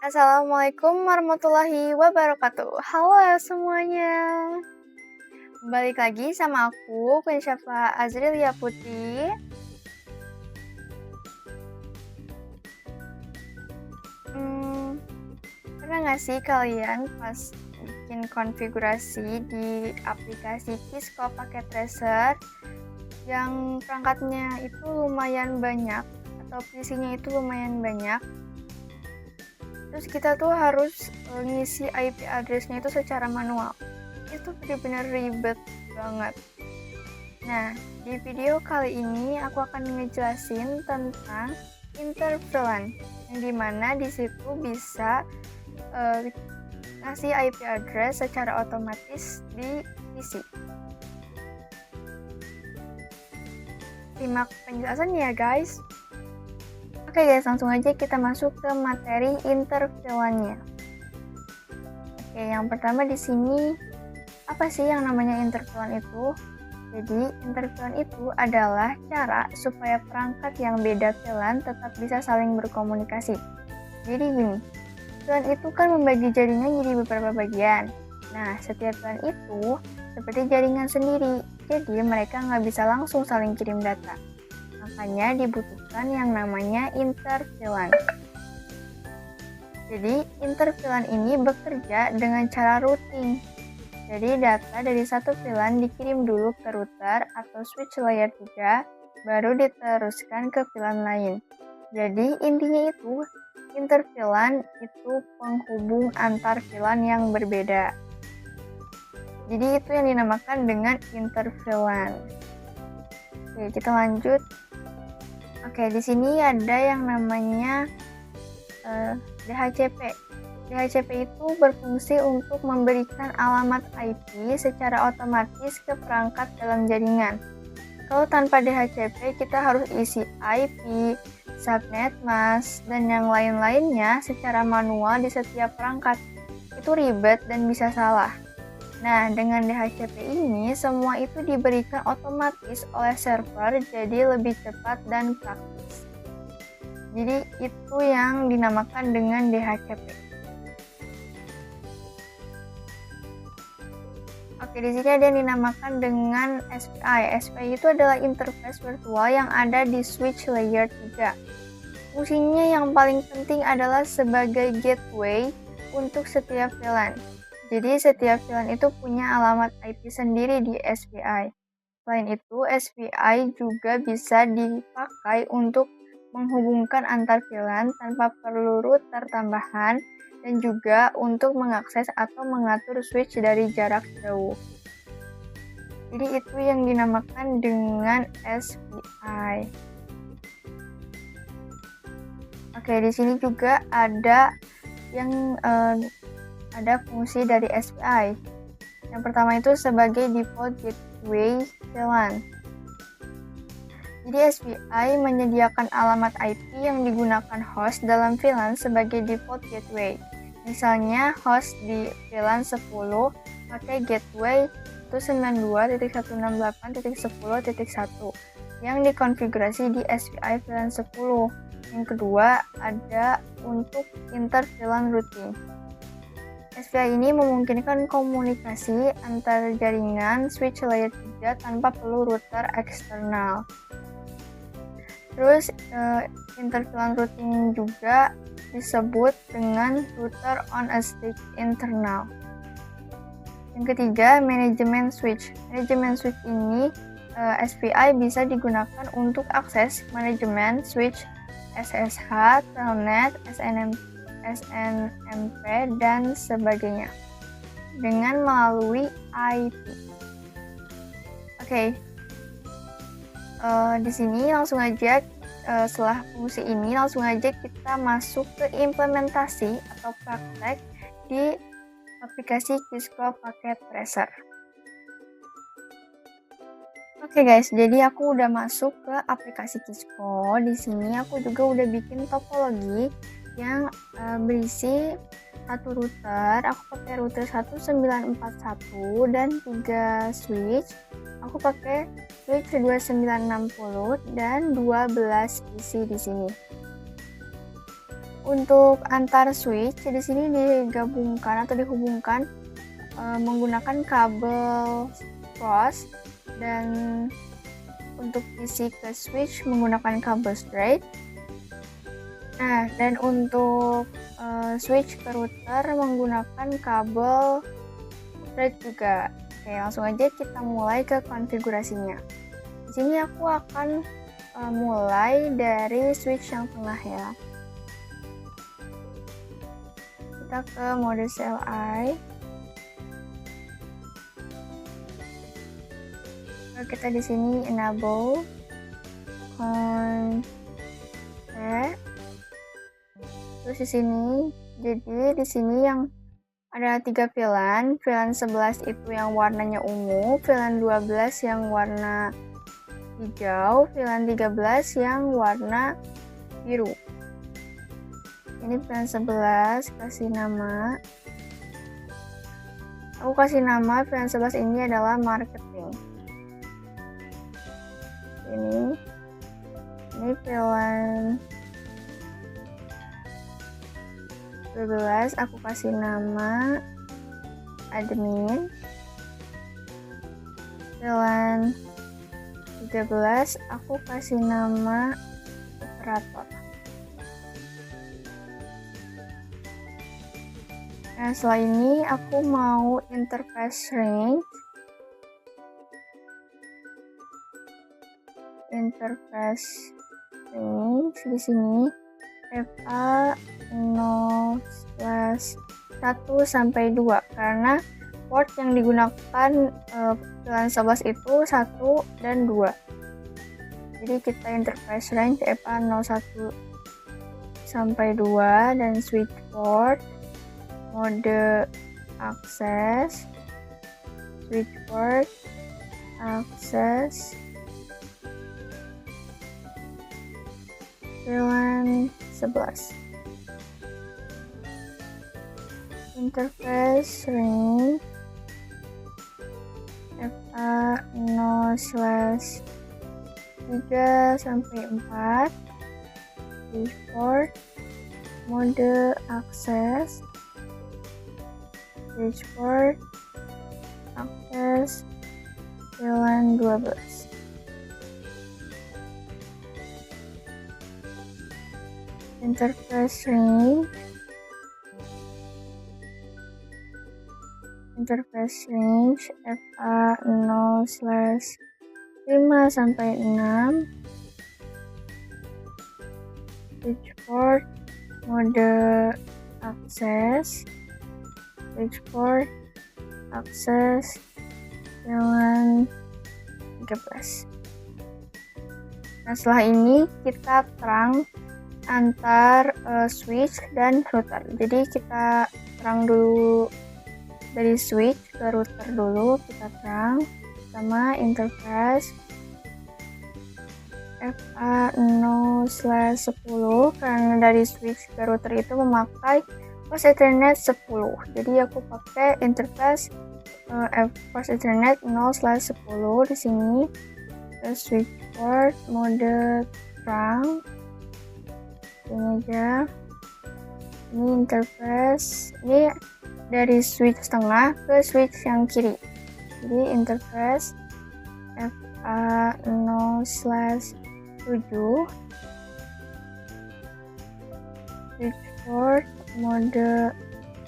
Assalamualaikum warahmatullahi wabarakatuh. Halo semuanya. Balik lagi sama aku, Syafa Azrilia Putri. Pernah nggak sih kalian pas bikin konfigurasi di aplikasi Kisco pakai Tracer yang perangkatnya itu lumayan banyak atau PC-nya itu lumayan banyak? Terus kita tuh harus ngisi IP address-nya itu secara manual. Itu benar-benar ribet banget. Nah, di video kali ini aku akan ngejelasin tentang interVLAN, yang dimana di situ bisa ngasih IP address secara otomatis di PC. Simak penjelasannya ya guys. Oke guys, langsung aja kita masuk ke materi interVLAN-nya. Oke, yang pertama di sini apa sih yang namanya interVLAN itu? Jadi, interVLAN itu adalah cara supaya perangkat yang beda VLAN tetap bisa saling berkomunikasi. Jadi gini, VLAN itu kan membagi jaringan jadi beberapa bagian. Nah, setiap VLAN itu seperti jaringan sendiri, jadi mereka nggak bisa langsung saling kirim data. Makanya dibutuhkan yang namanya interVLAN. Jadi, interVLAN ini bekerja dengan cara routing. Jadi, data dari satu VLAN dikirim dulu ke router atau switch layer 3, baru diteruskan ke VLAN lain. Jadi, intinya itu, interVLAN itu penghubung antar VLAN yang berbeda. Jadi, itu yang dinamakan dengan interVLAN. Oke, kita lanjut. Oke, di sini ada yang namanya DHCP. DHCP itu berfungsi untuk memberikan alamat IP secara otomatis ke perangkat dalam jaringan. Kalau tanpa DHCP, kita harus isi IP, subnet mask, dan yang lain-lainnya secara manual di setiap perangkat. Itu ribet dan bisa salah. Nah, dengan DHCP ini, semua itu diberikan otomatis oleh server, jadi lebih cepat dan praktis. Jadi, itu yang dinamakan dengan DHCP. Oke, di sini ada yang dinamakan dengan SPI. SPI itu adalah interface virtual yang ada di switch layer 3. Fungsinya yang paling penting adalah sebagai gateway untuk setiap VLAN. Jadi setiap VLAN itu punya alamat IP sendiri di SPI. Selain itu, SPI juga bisa dipakai untuk menghubungkan antar VLAN tanpa perlu router tambahan dan juga untuk mengakses atau mengatur switch dari jarak jauh. Jadi itu yang dinamakan dengan SPI. Oke, di sini juga ada yang ada fungsi dari SPI. Yang pertama itu sebagai default gateway VLAN. Jadi SPI menyediakan alamat IP yang digunakan host dalam VLAN sebagai default gateway. Misalnya host di VLAN 10 pakai gateway 192.168.10.1 yang dikonfigurasi di SPI VLAN 10. Yang kedua ada untuk inter-VLAN routing. SPI ini memungkinkan komunikasi antar jaringan switch layer 3 tanpa perlu router eksternal. Terus inter-VLAN routing juga disebut dengan router on a stick internal. Yang ketiga, manajemen switch. Manajemen switch ini SPI bisa digunakan untuk akses manajemen switch SSH, Telnet, SNMP, dan sebagainya dengan melalui IP. Oke, di sini langsung aja setelah fungsi ini langsung aja kita masuk ke implementasi atau praktek di aplikasi Kisco pakai Tracer. Oke guys, jadi aku udah masuk ke aplikasi Kisco. Di sini aku juga udah bikin topologi yang berisi satu router. Aku pakai router 1941 dan 3 switch. Aku pakai switch 2960 dan 12 PC di sini. Untuk antar switch di sini digabungkan atau dihubungkan menggunakan kabel cross, dan untuk isi ke switch menggunakan kabel straight. Nah, dan untuk switch ke router menggunakan kabel straight juga. Oke, langsung aja kita mulai ke konfigurasinya. Di sini aku akan mulai dari switch yang tengah ya. Kita ke mode CLI. Kita di sini enable terus di sini, jadi di sini yang ada 3 VLAN. VLAN 11 itu yang warnanya ungu, VLAN 12 yang warna hijau, VLAN 13 yang warna biru. Ini VLAN 11, kasih nama. Aku kasih nama VLAN 11 ini adalah marketing. Ini VLAN 12, aku kasih nama admin. VLAN 13 aku kasih nama operator. Nah, setelah ini aku mau interface range. Di sini FA 0/1 sampai 2 karena port yang digunakan VLAN 11 itu 1 dan 2. Jadi kita interface range FA 01 sampai 2 dan switch port, mode akses, switch port, akses, VLAN 11. Interface range FA 0/3 sampai 4, switch port, mode akses, switch port, akses, VLAN 12. Interface range FA 0/5 sampai 6, switch port, mode akses, switch port, akses, VLAN 13. Nah, setelah ini kita terang antar switch dan router. Jadi kita terang dulu dari switch ke router dulu, kita terang sama interface FA 0/10 karena dari switch ke router itu memakai post ethernet 10. Jadi aku pakai interface post ethernet 0/10 di sini. Switch port, mode terang. Ini aja. Ini interface. Ini dari switch tengah ke switch yang kiri. Jadi interface FA 0/7, switch port, mode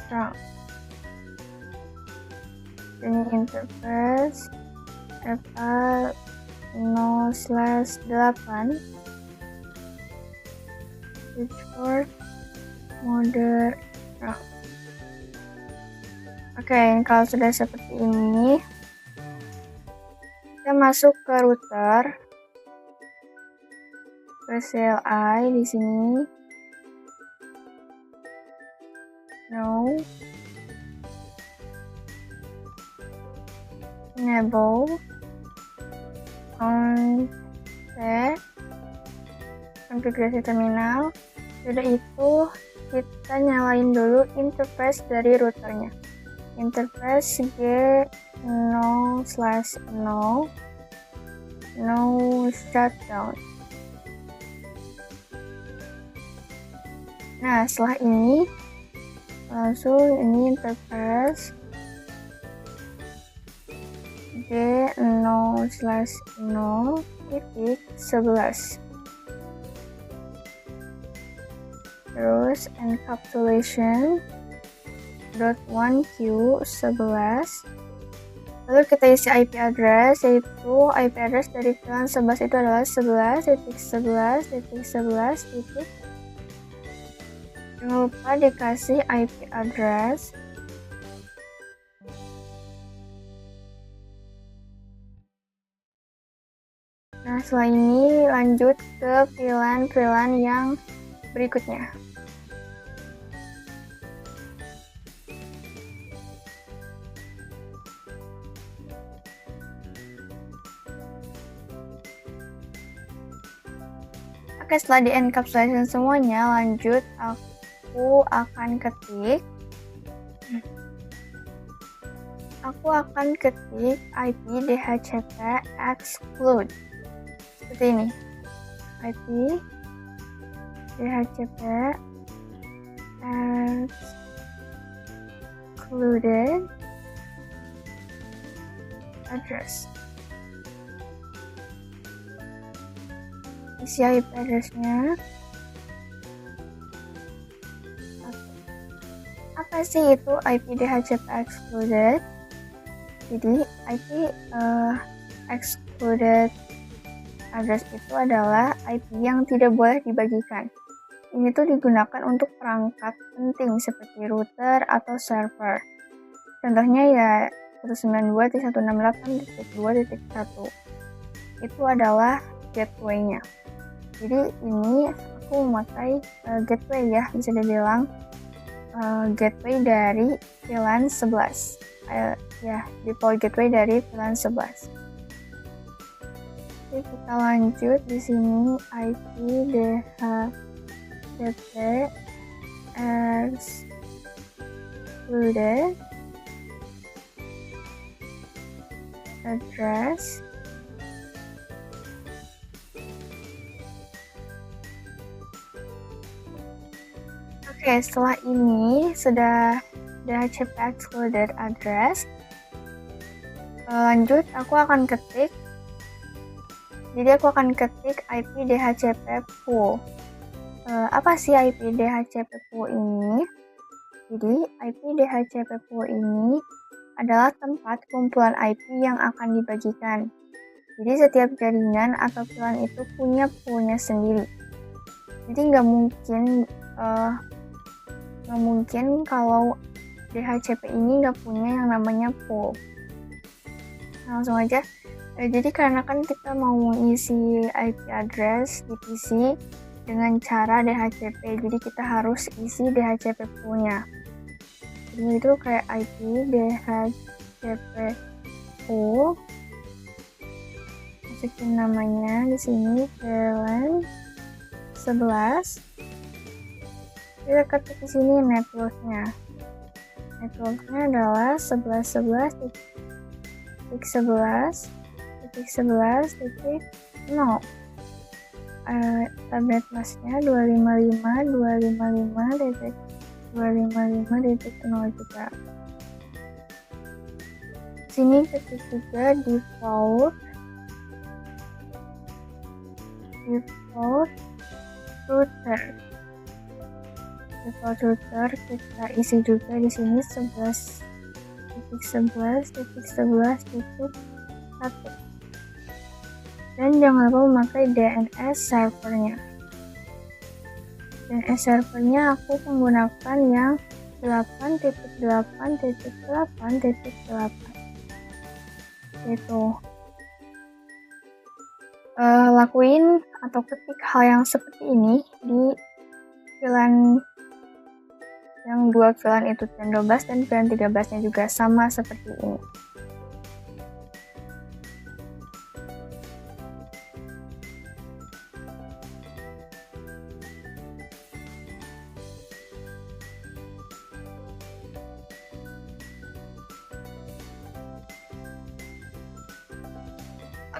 terang. Ini interface FA 0/8, switch port, mode terang. Oke, kalau sudah seperti ini, kita masuk ke router, ke CLI di sini. No. Enable. On. Set. Konfigurasi terminal. Sudah itu, kita nyalain dulu interface dari routernya. Interface G0/0 no shutdown. Nah, setelah ini langsung ini interface D0/0.11, terus encapsulation .1q11, lalu kita isi IP address, yaitu IP address dari VLAN 11 itu adalah 11.11.11. Jangan lupa dikasih IP address. Nah, setelah ini lanjut ke VLAN yang berikutnya. Oke, setelah di encapsulation semuanya, lanjut aku akan ketik IP DHCP exclude seperti ini. IP DHCP excluded address. Isi IP address-nya. Apa sih itu IP DHCP excluded? Jadi IP excluded address itu adalah IP yang tidak boleh dibagikan. Ini tuh digunakan untuk perangkat penting seperti router atau server. Contohnya ya 192.168.2.1. Itu adalah gateway-nya. Jadi ini aku memakai gateway ya, bisa dibilang gateway dari VLAN 11. Default gateway dari VLAN 11. Oke, kita lanjut di sini IP DHCP excluded address Oke, setelah ini sudah DHCP excluded address. Lanjut, aku akan ketik IP DHCP pool. Apa sih IP DHCP pool ini? Jadi, IP DHCP pool ini adalah tempat kumpulan IP yang akan dibagikan. Jadi, setiap jaringan atau VLAN itu punya poolnya sendiri. Jadi, nggak mungkin kalau DHCP ini nggak punya yang namanya pool. Nah, langsung aja. Jadi karena kan kita mau isi IP address di PC dengan cara DHCP, jadi kita harus isi DHCP poolnya. Jadi itu kayak IP DHCP pool, masukin namanya di sini VLAN 11. Kita ketik di sini networknya. Networknya adalah 11.11.11.0. Tabnet masnya 255.255.255.0 juga. Sini ketik juga default router. Default router kita isi juga di sini 11.11.11.1. Dan jangan lupa memakai DNS servernya. DNS servernya aku menggunakan yang 8.8.8.8. Gitu. Lakuin atau ketik hal yang seperti ini di VLAN yang dua VLAN itu VLAN 12 dan VLAN 13 nya juga sama seperti ini.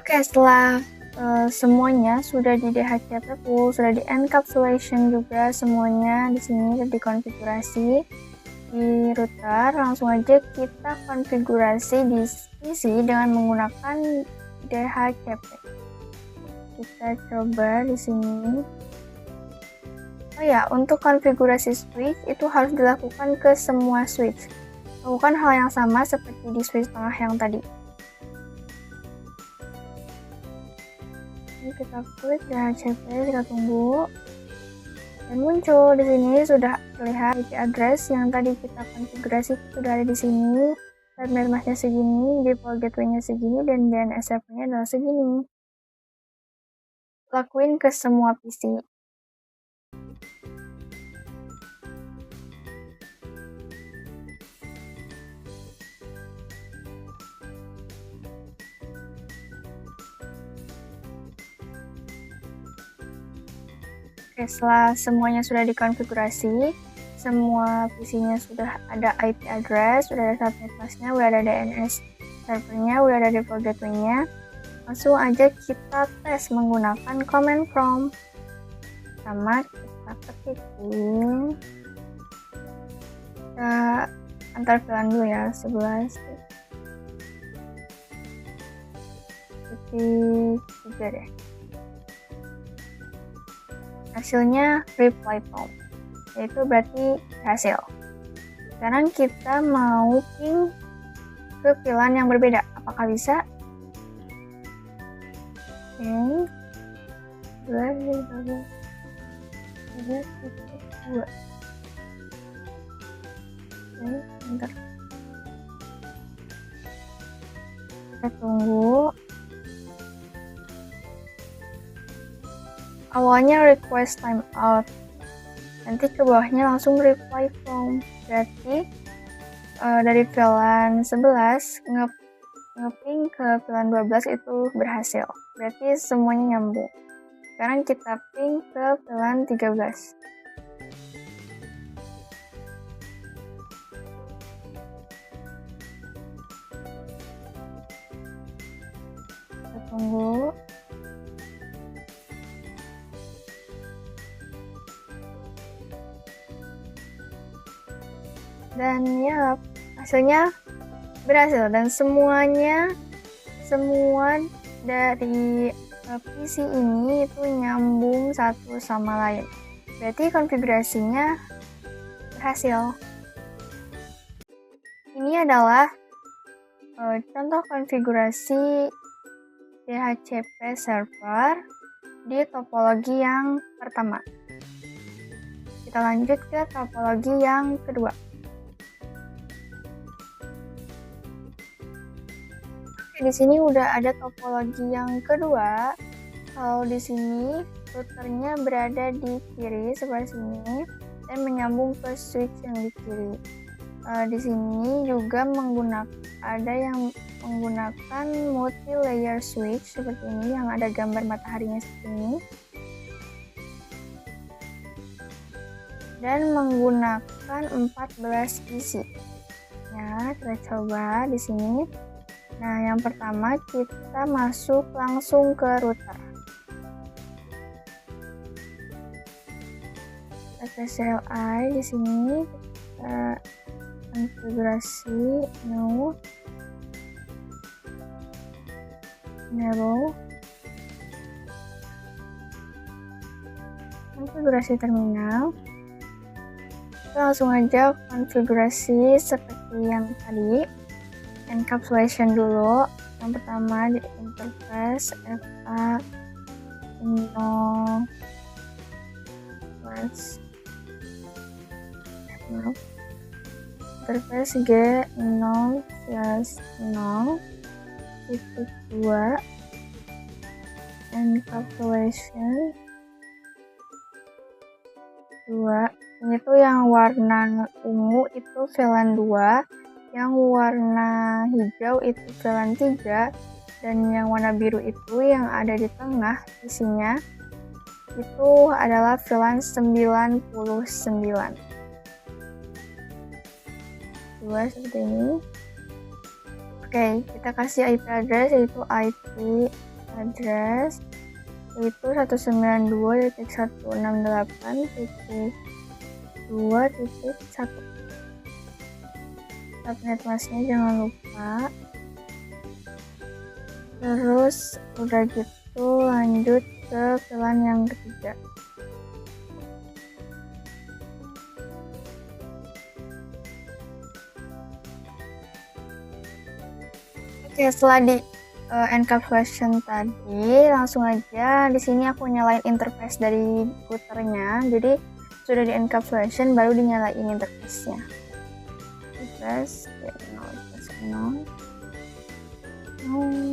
Oke, setelah semuanya sudah di DHCP full, sudah di encapsulation juga semuanya di sini sudah dikonfigurasi di router. Langsung aja kita konfigurasi di PC dengan menggunakan DHCP. Kita coba di sini. Oh ya, untuk konfigurasi switch itu harus dilakukan ke semua switch. Lakukan hal yang sama seperti di switch tengah yang tadi. Ini kita klik DHCP, kita tunggu. Dan muncul di sini sudah terlihat IP address yang tadi kita konfigurasi sudah ada di sini. Subnet masknya segini, default gateway-nya segini, dan DNS server-nya adalah segini. Lakuin ke semua PC. Oke, setelah semuanya sudah dikonfigurasi, semua PC-nya sudah ada IP address, sudah ada subnet masknya, sudah ada DNS servernya, sudah ada default gateway-nya. Langsung aja kita tes menggunakan command prompt. Pertama kita ketikin, kita antar VLAN dulu ya, 11 titik 3 deh. Hasilnya reply found, yaitu berarti berhasil. Sekarang kita mau ping ke VLAN yang berbeda, apakah bisa? Oke, 3.2. Oke, bentar. Kita tunggu. Awalnya request timeout, nanti ke bawahnya langsung reply from. Berarti dari VLAN 11 ngeping ke VLAN 12 itu berhasil. Berarti semuanya nyambung. Sekarang kita ping ke VLAN 13. Kita tunggu. Dan ya, hasilnya berhasil dan semua dari PC ini itu nyambung satu sama lain. Berarti konfigurasinya berhasil. Ini adalah contoh konfigurasi DHCP server di topologi yang pertama. Kita lanjut ke topologi yang kedua. Di sini udah ada topologi yang kedua. Kalau di sini routernya berada di kiri sebelah sini dan menyambung ke switch yang di kiri. Di sini juga ada yang menggunakan multi-layer switch seperti ini yang ada gambar mataharinya seperti ini. Dan menggunakan 14 PC. Ya, kita coba di sini. Nah, yang pertama kita masuk langsung ke router. Kita CLI di sini, kita konfigurasi no enable, konfigurasi terminal. Kita langsung aja konfigurasi seperti yang tadi. Encapsulation dulu. Yang pertama di interface FA 0 interface G 0 0 titik 2 encapsulation 2. Ini tuh yang warna ungu itu VLAN 2, yang warna hijau itu VLAN 3, dan yang warna biru itu yang ada di tengah isinya itu adalah VLAN 99. Dua seperti ini. Oke, kita kasih IP address yaitu IP address yaitu 192.168.2.1. Subnet masknya jangan lupa. Terus udah gitu lanjut ke pilihan yang ketiga. Oke, setelah di encapsulation tadi, langsung aja di sini aku nyalain interface dari routernya. Jadi sudah di encapsulation baru dinyalain interface-nya. Interface no,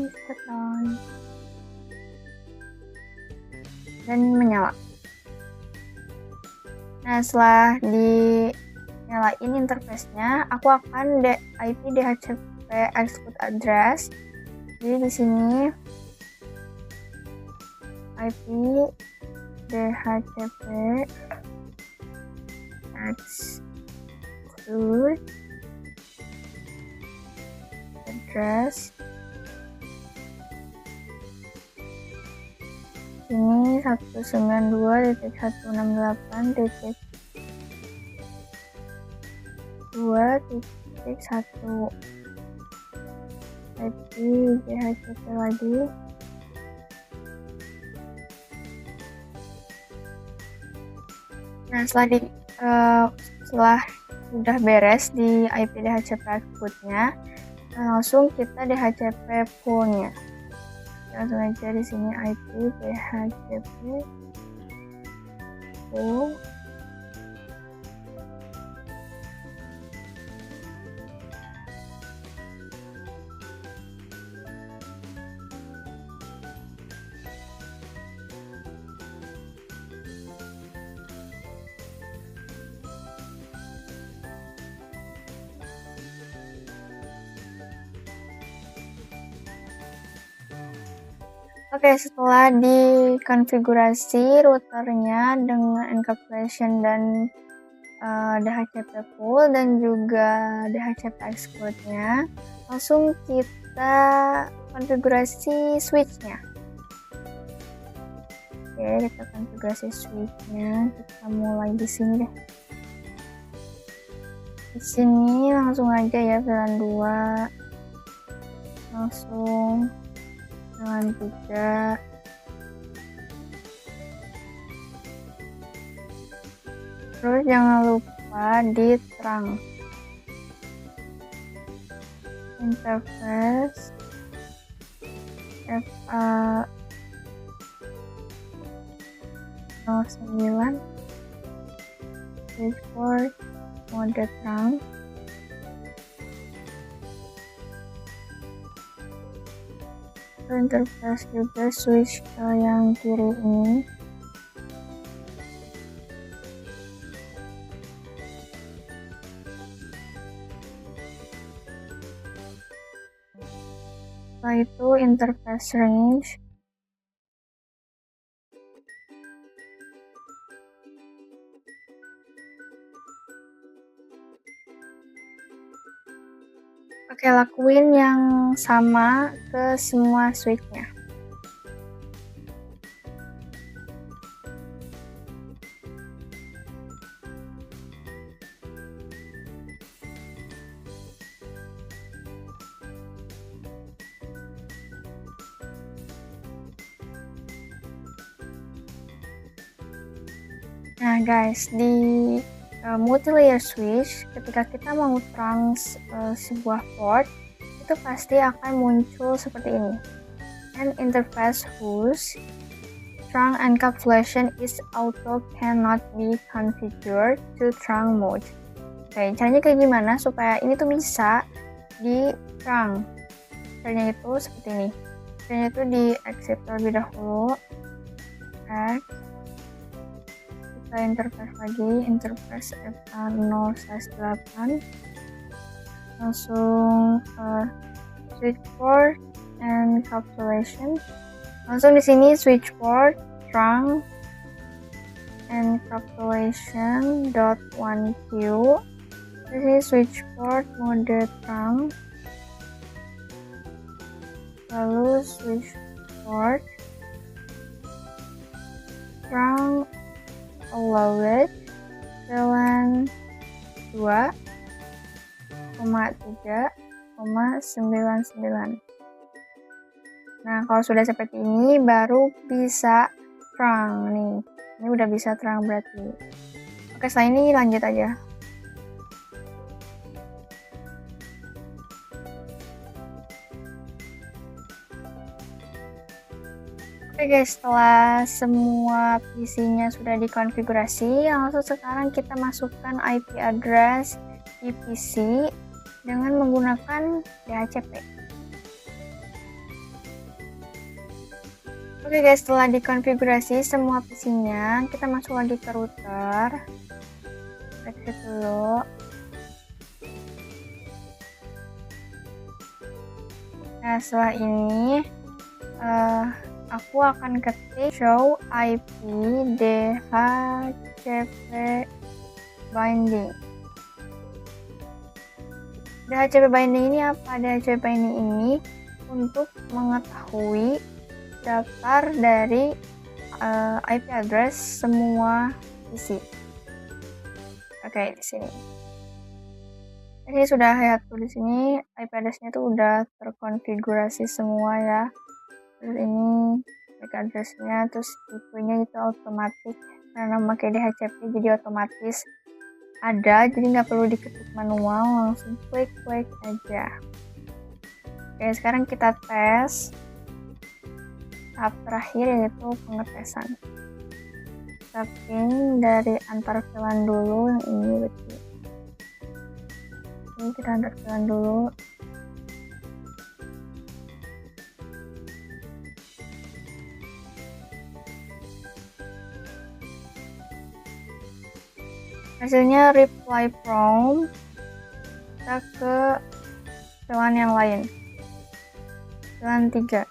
step on dan menyala. Nah, setelah dinyalain interface-nya, aku akan IP DHCP export address. Jadi di sini IP DHCP export address ini 192.168.2.1 IP DHCP lagi. Nah, setelah udah beres di IP DHCP output-nya, langsung kita DHCP pool-nya. Langsung aja di sini IP DHCP pool. Oke, setelah dikonfigurasi routernya dengan encapsulation dan DHCP pool dan juga DHCP export-nya, langsung kita konfigurasi switch-nya. Oke, kita konfigurasi switch-nya. Kita mulai di sini deh. Di sini langsung aja ya pilihan 2. Langsung pilihan 3. Terus jangan lupa di trunk interface FA 09 switchboard mode trunk. Interface juga switch yang kiri ini. Setelah itu interface range. Oke, lakuin yang sama ke semua switch-nya. Nah guys, di multi-layer switch, ketika kita mau trans sebuah port, itu pasti akan muncul seperti ini. And interface whose trunk encapsulation is auto cannot be configured to trunk mode. Oke, caranya kayak gimana supaya ini tuh bisa di trunk? Caranya itu seperti ini. Caranya itu di exit terlebih dahulu. Kita interface lagi, interface FA0/8, langsung switch port and encapsulation. Langsung di sini switch port trunk encapsulation .1q. Di sini switch port mode trunk, lalu switch support strong allowed jalan 2,3,99. Nah, kalau sudah seperti ini baru bisa terang nih. Ini udah bisa terang berarti. Oke, setelah ini lanjut aja. Oke guys, setelah semua PC-nya sudah dikonfigurasi, langsung sekarang kita masukkan IP address di PC dengan menggunakan DHCP. Oke guys, setelah dikonfigurasi semua PC-nya, kita masuk lagi ke router. Exit dulu. Nah, setelah ini aku akan ketik show IP DHCP binding. DHCP binding ini apa? DHCP binding ini untuk mengetahui daftar dari IP address semua PC. Oke, di sini. Ini sudah lihat tuh di sini IP address-nya tuh udah terkonfigurasi semua ya. Terus ini IP address-nya, terus tipenya itu otomatis karena memakai DHCP jadi otomatis ada, jadi nggak perlu diketik manual, langsung klik aja. Oke, sekarang kita tes tahap terakhir yaitu pengetesan. Tapping dari antar VLAN dulu, yang ini berarti. Ini kita antar VLAN dulu. Hasilnya reply from, kita ke VLAN yang lain, VLAN 3.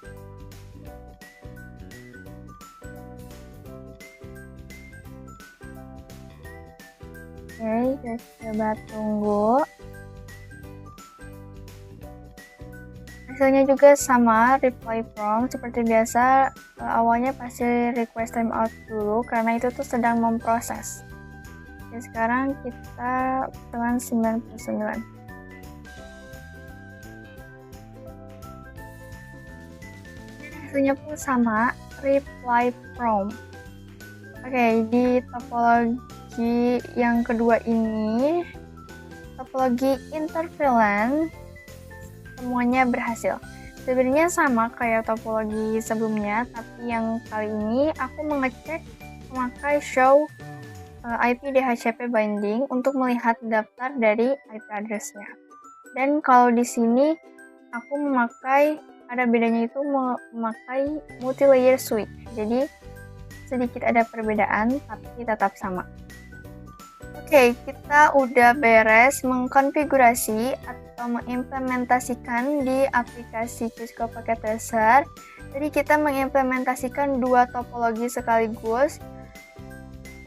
Oke, kita coba tunggu. Hasilnya juga sama, reply from seperti biasa. Awalnya pasti request timeout dulu karena itu tuh sedang memproses. Oke, sekarang kita VLAN 99. Hasilnya pun sama, reply from. Oke, di topologi yang kedua ini, topologi interVLAN, semuanya berhasil. Sebenarnya sama kayak topologi sebelumnya, tapi yang kali ini aku mengecek memakai show IP DHCP binding untuk melihat daftar dari IP address-nya. Dan kalau di sini aku memakai, ada bedanya itu memakai multi-layer switch. Jadi sedikit ada perbedaan tapi tetap sama. Oke, kita udah beres mengkonfigurasi atau mengimplementasikan di aplikasi Cisco Packet Tracer. Jadi kita mengimplementasikan dua topologi sekaligus,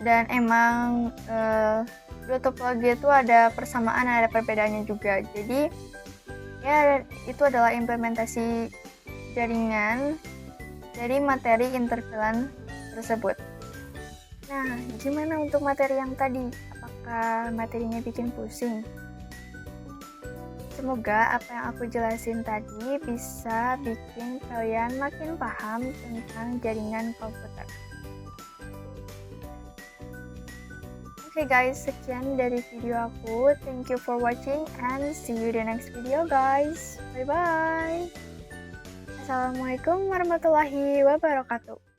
dan emang dua topologi itu ada persamaan, ada perbedaannya juga. Jadi ya itu adalah implementasi jaringan dari materi interVLAN tersebut. Nah, gimana untuk materi yang tadi? Apakah materinya bikin pusing? Semoga apa yang aku jelasin tadi bisa bikin kalian makin paham tentang jaringan komputer. Oke guys, sekian dari video aku. Thank you for watching and see you the next video guys. Bye bye. Assalamualaikum warahmatullahi wabarakatuh.